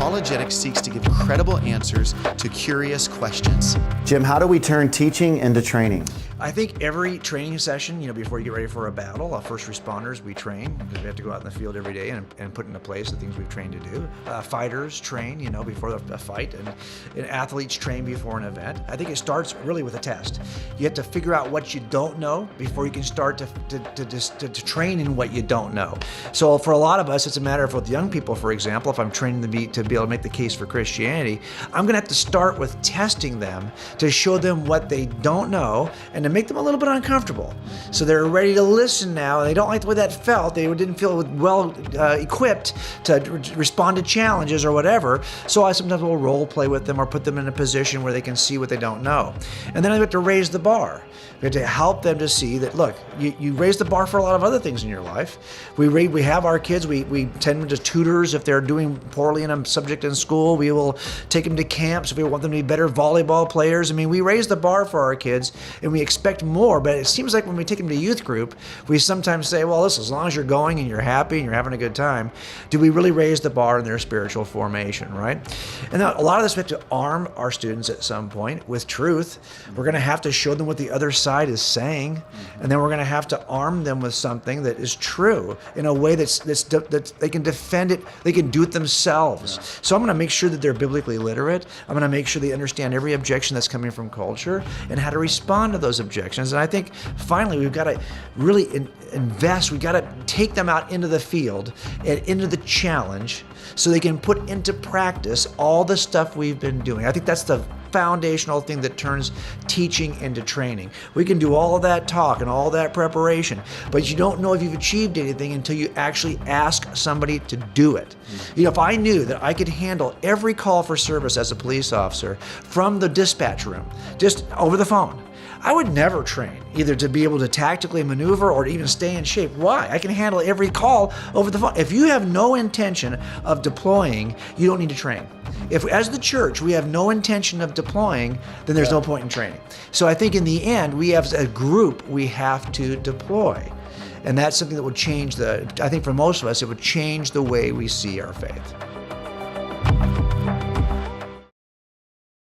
Apologetics seeks to give credible answers to curious questions. Jim, how do we turn teaching into training? I think every training session, before you get ready for a battle, first responders, we train because we have to go out in the field every day and put into place the things we've trained to do. Fighters train, before a fight, and athletes train before an event. I think it starts really with a test. You have to figure out what you don't know before you can start to train in what you don't know. So for a lot of us, it's a matter of, with young people, for example, if I'm training to be able to make the case for Christianity, I'm gonna have to start with testing them to show them what they don't know and to make them a little bit uncomfortable. So they're ready to listen now, and they don't like the way that felt. They didn't feel well equipped to respond to challenges or whatever. So I sometimes will role play with them or put them in a position where they can see what they don't know. And then I have to raise the bar. We have to help them to see that, look, you raise the bar for a lot of other things in your life. We have our kids, we send them to tutors if they're doing poorly in a subject in school. We will take them to camps if we want them to be better volleyball players. I mean, we raise the bar for our kids and we expect more, but it seems like when we take them to youth group, we sometimes say, well, listen, as long as you're going and you're happy and you're having a good time, do we really raise the bar in their spiritual formation, right? And now a lot of this, we have to arm our students at some point with truth. We're going to have to show them what the other side is saying, and then we're going to have to arm them with something that is true in a way that they can defend it, they can do it themselves. So I'm going to make sure that they're biblically literate. I'm going to make sure they understand every objection that's coming from culture and how to respond to those objections. And I think finally we've got to really invest, we've got to take them out into the field and into the challenge so they can put into practice all the stuff we've been doing. I think that's the foundational thing that turns teaching into training. We can do all of that talk and all that preparation, but you don't know if you've achieved anything until you actually ask somebody to do it. If I knew that I could handle every call for service as a police officer from the dispatch room, just over the phone, I would never train, either to be able to tactically maneuver or to even stay in shape. Why? I can handle every call over the phone. If you have no intention of deploying, you don't need to train. If, as the church, we have no intention of deploying, then there's no point in training. So I think in the end, we as a group, we have to deploy. And that's something that would change I think for most of us, it would change the way we see our faith.